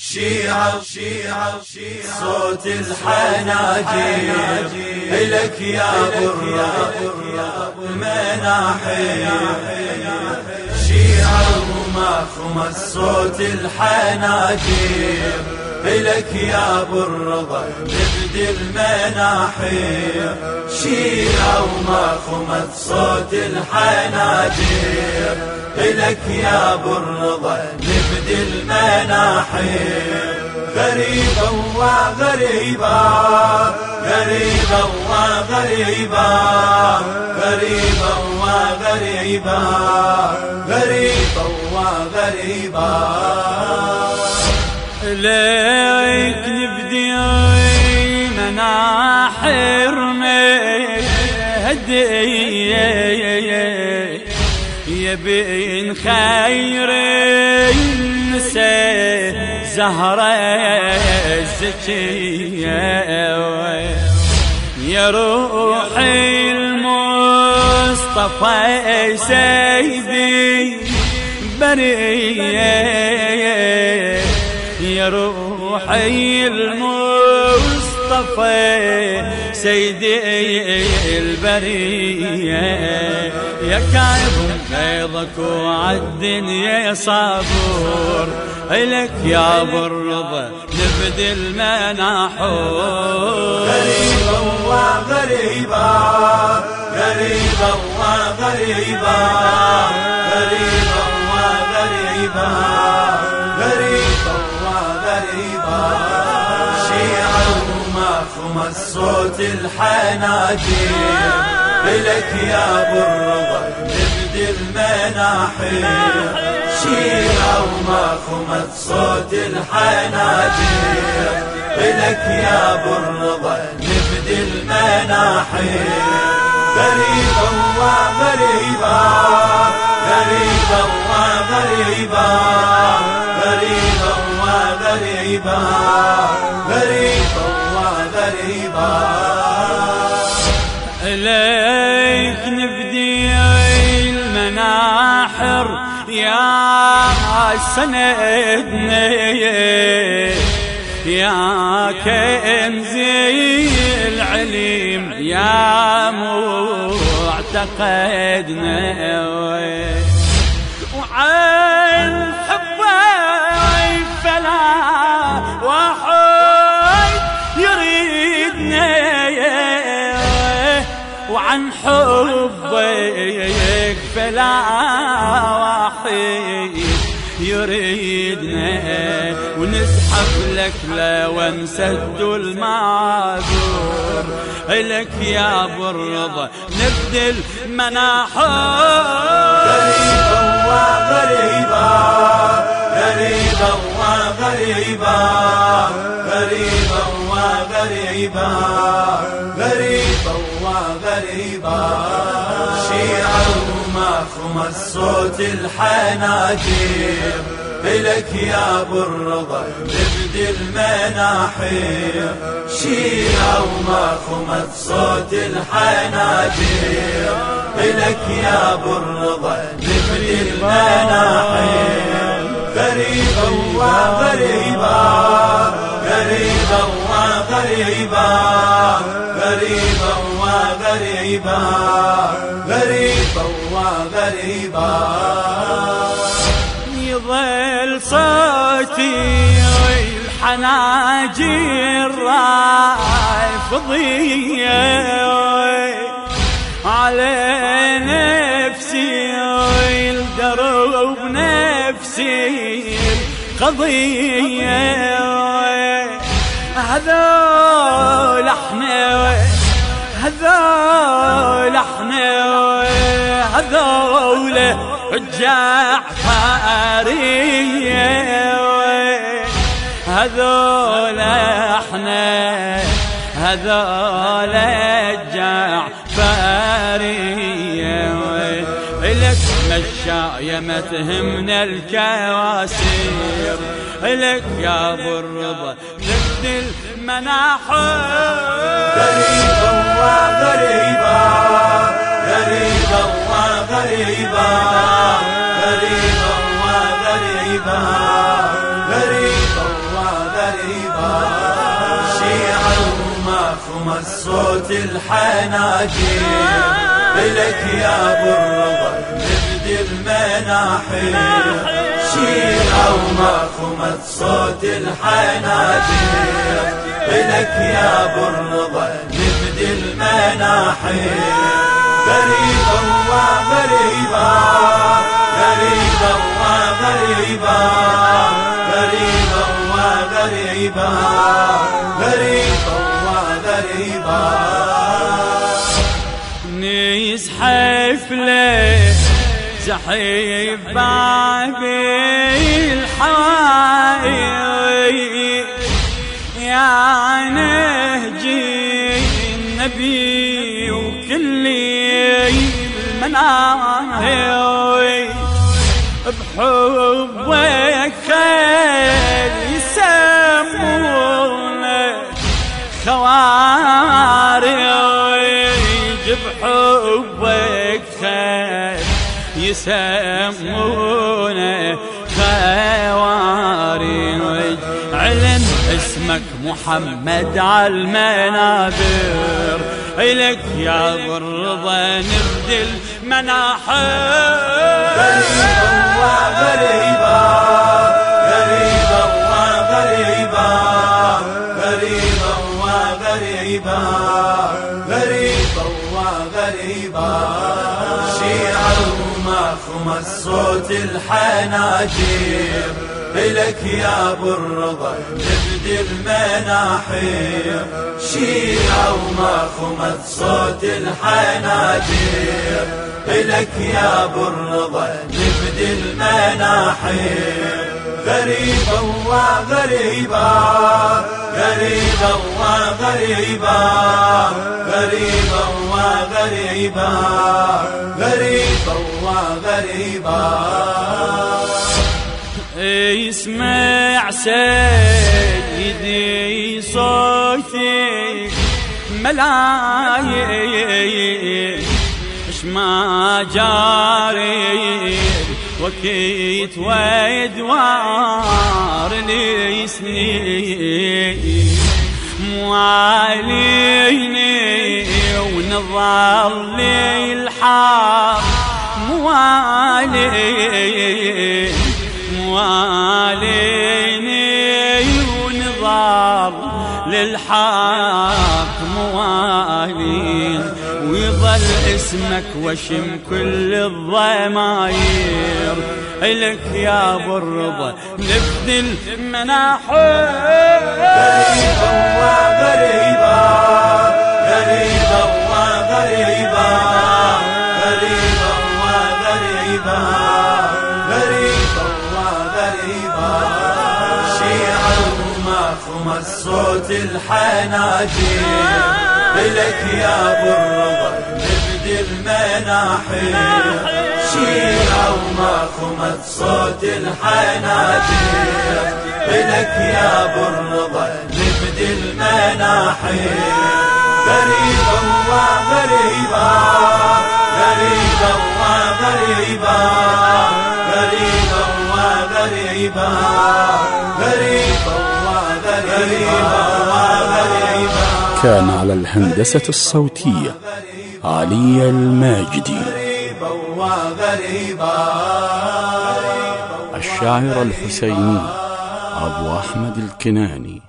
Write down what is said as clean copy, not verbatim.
شيعة صوت الحناجر إلك يا برا المناحي. شيعة ومخمس صوت الحناجر إلك يا برا نبدي المناحي. شيعة ومخمس صوت الحناجر إلك يا برا نبدي المناحي. غريبة وغريبة غريبة وغريبة غريبة وغريبة غريبة وغريبة. ليك نبدي مناحر هدية يبين خير النساء زهرة الزكية. يا روحي المصطفى سيدي برية. يا روحي المصطفى سيدي البرية. يا كاظم فيضك وعالدنيا صبور إلك يا بالرضا نبدي المناحور. غريبة وغريبة غريبة وغريبة غريبة وغريبة غريبة وغريبة. شيعة ومخمس صوت الحناجر إلك يا بالرضا نبدي المناحي. شيعة ومخمس صوت الحناجر إلك يا بالرضا نبدي المناحي. غريبة وغريبة غريبة وغريبة غريبة وغريبة غريبة وغريبة. إليك نبدي المناحر يا سندنا يا كنز العلم يا معتقدنا. وعن حبك فلا واحد يريدنا وعن حبك فلا واحد يريدنا. ونزحف لك لو نسد المعذور إلك يا بالرضا نبدي المناحور. غريبة وغريبة غريبة وغريبة غريبة وغريبة غريبة وغريبة. شيعة ومخمس صوت الحناجر إلك يا بالرضا نبدي المناحي. شيعة ومخمس صوت الحناجر إلك يا بالرضا نبدي المناحي. غريبة وغريبة غريبة وغريبة غريبة وغريبة غريبة وغريبة. يظل صوتي الحناجر رافضية على نفسي الدرب نفسي قضية. هذول احنا هذول احنا هذول الجعفرية. هذول احنا هذول الجعفرية. إلك مشاية ما تهمنا الكواسير إلك يا بالرضا نبدي المناحور. غريبة وغريبة غريبة وغريبة غريبة وغريبة غريبة خمس صوت الحناجر، إلك يا ابو الرضا نبدي المناحل، شيعة وما خمس صوت الحناجر، إلك يا ابو الرضا نبدي المناحل. غريبة وغريبة غريبة وغريبة غريبة وغريبة غريبة وغريبة نزحف له زحيف بابي الحوايب، يا نهجي النبي وكل المناهي، بحبك خير يسمونه خوارج، بحبك خير يسمونه خوارج. علم اسمك محمد عالمنابر، إلك يا ابو الرضا نبدي المناحل. غريبة وغريبة غريبة وغريبة غريبة وغريبة غريبة وغريبة شيعة وما خمس صوت الحناجر، إلك يا ابو الرضا نبدي المناحل، شيعة وما خمس صوت الحناجر، إلك يا ابو الرضا نبدي المناحل. غريبة وغريبة غريبة وغريبة غريبة وغريبة غريبة وغريبة. اسمع سيدي صوتي ملايين، مش ما جاري وكيت وادوار لي سنين، مواليني ونظر لي الحق، مواليني ونظر للحق موالين، ويظل اسمك وشم كل الضماير، إلك يا ابو الرضا نبدي المناحل. غريبة وغريبة غريبة وغريبة غريبة وغريبة غريبة وغريبة شيعة وما خمس صوت الحناجر، إلك يا ابو الرضا نبدي المناحل، شيعة وما خمس صوت الحناجر، إلك يا ابو الرضا نبدي المناحل. غريبة وغريبة غريبة وغريبة غريبة وغريبة غريبة وغريبة. كان على الهندسة الصوتية علي الماجدي، الشاعر الحسيني أبو أحمد الكناني.